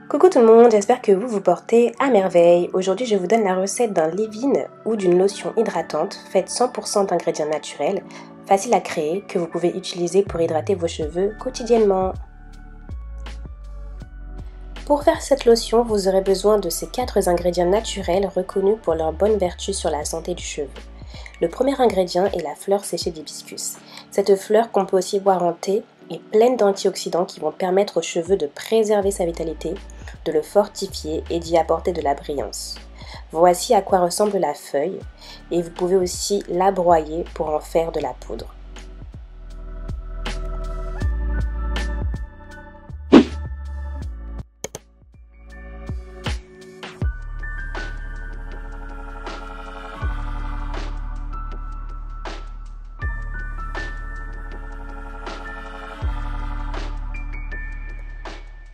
Coucou tout le monde, j'espère que vous vous portez à merveille. Aujourd'hui je vous donne la recette d'un leave-in ou d'une lotion hydratante faite 100% d'ingrédients naturels, facile à créer, que vous pouvez utiliser pour hydrater vos cheveux quotidiennement. Pour faire cette lotion, vous aurez besoin de ces 4 ingrédients naturels reconnus pour leurs bonnes vertus sur la santé du cheveu. Le premier ingrédient est la fleur séchée d'hibiscus. Cette fleur qu'on peut aussi boire en thé est pleine d'antioxydants qui vont permettre aux cheveux de préserver sa vitalité, de le fortifier et d'y apporter de la brillance. Voici à quoi ressemble la feuille et vous pouvez aussi la broyer pour en faire de la poudre.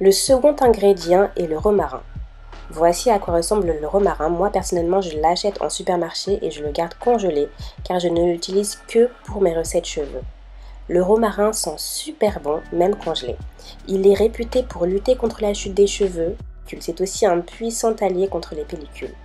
Le second ingrédient est le romarin. Voici à quoi ressemble le romarin. Moi personnellement je l'achète en supermarché et je le garde congelé car je ne l'utilise que pour mes recettes cheveux. Le romarin sent super bon même congelé. Il est réputé pour lutter contre la chute des cheveux. C'est aussi un puissant allié contre les pellicules.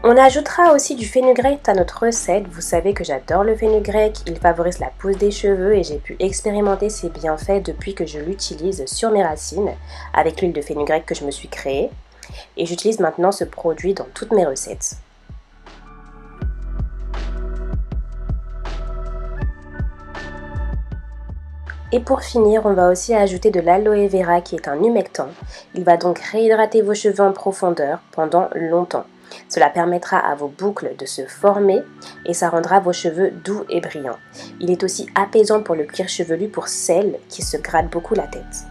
On ajoutera aussi du fenugrec à notre recette. Vous savez que j'adore le fenugrec, il favorise la pousse des cheveux et j'ai pu expérimenter ses bienfaits depuis que je l'utilise sur mes racines avec l'huile de fenugrec que je me suis créée. Et j'utilise maintenant ce produit dans toutes mes recettes. Et pour finir, on va aussi ajouter de l'aloe vera qui est un humectant. Il va donc réhydrater vos cheveux en profondeur pendant longtemps. Cela permettra à vos boucles de se former et ça rendra vos cheveux doux et brillants. Il est aussi apaisant pour le cuir chevelu pour celles qui se grattent beaucoup la tête.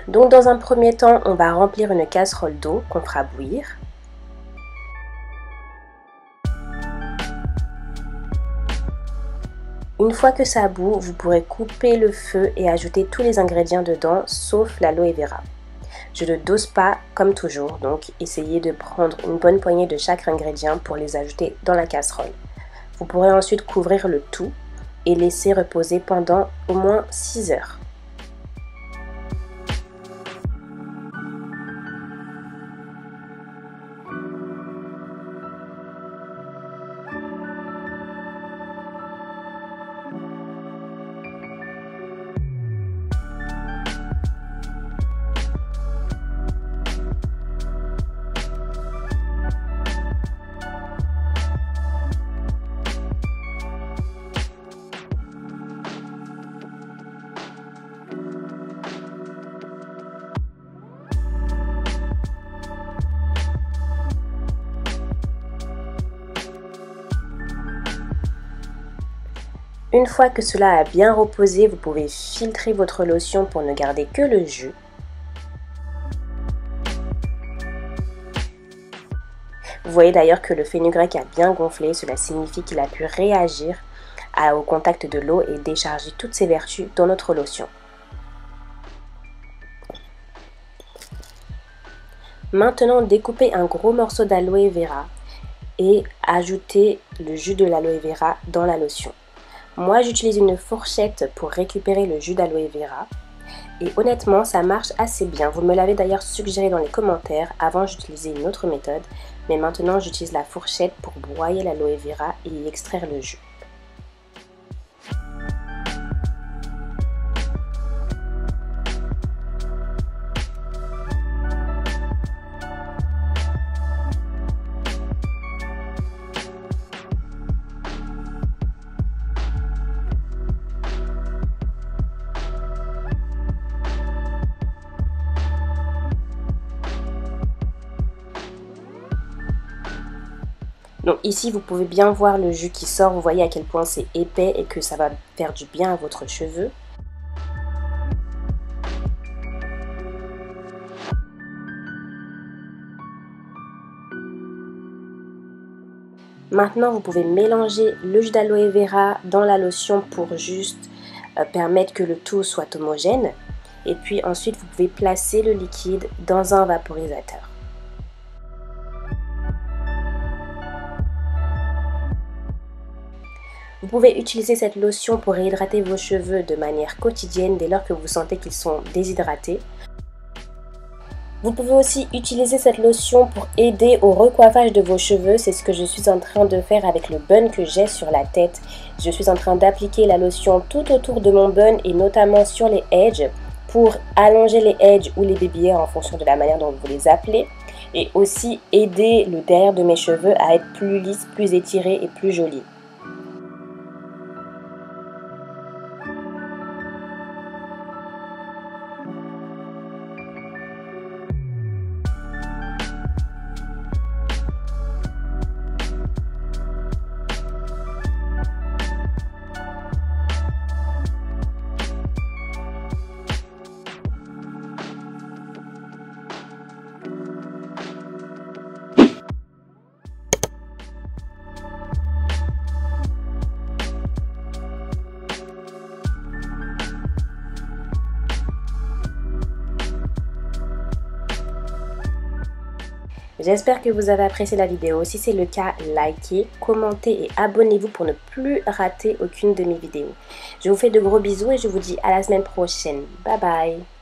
Donc dans un premier temps, on va remplir une casserole d'eau qu'on fera bouillir. Une fois que ça bout, vous pourrez couper le feu et ajouter tous les ingrédients dedans, sauf l'aloe vera. Je ne dose pas comme toujours, donc essayez de prendre une bonne poignée de chaque ingrédient pour les ajouter dans la casserole. Vous pourrez ensuite couvrir le tout et laisser reposer pendant au moins 6 heures. Une fois que cela a bien reposé, vous pouvez filtrer votre lotion pour ne garder que le jus. Vous voyez d'ailleurs que le fenugrec a bien gonflé, cela signifie qu'il a pu réagir au contact de l'eau et décharger toutes ses vertus dans notre lotion. Maintenant, découpez un gros morceau d'aloe vera et ajoutez le jus de l'aloe vera dans la lotion. Moi j'utilise une fourchette pour récupérer le jus d'aloe vera et honnêtement ça marche assez bien. Vous me l'avez d'ailleurs suggéré dans les commentaires. Avant j'utilisais une autre méthode mais maintenant j'utilise la fourchette pour broyer l'aloe vera et y extraire le jus. Donc ici vous pouvez bien voir le jus qui sort, vous voyez à quel point c'est épais et que ça va faire du bien à votre cheveu. Maintenant, vous pouvez mélanger le jus d'aloe vera dans la lotion pour juste permettre que le tout soit homogène. Et puis ensuite, vous pouvez placer le liquide dans un vaporisateur. Vous pouvez utiliser cette lotion pour réhydrater vos cheveux de manière quotidienne dès lors que vous sentez qu'ils sont déshydratés. Vous pouvez aussi utiliser cette lotion pour aider au recoiffage de vos cheveux. C'est ce que je suis en train de faire avec le bun que j'ai sur la tête. Je suis en train d'appliquer la lotion tout autour de mon bun et notamment sur les edges pour allonger les edges ou les baby hairs en fonction de la manière dont vous les appelez. Et aussi aider le derrière de mes cheveux à être plus lisse, plus étiré et plus joli. J'espère que vous avez apprécié la vidéo. Si c'est le cas, likez, commentez et abonnez-vous pour ne plus rater aucune de mes vidéos. Je vous fais de gros bisous et je vous dis à la semaine prochaine. Bye bye!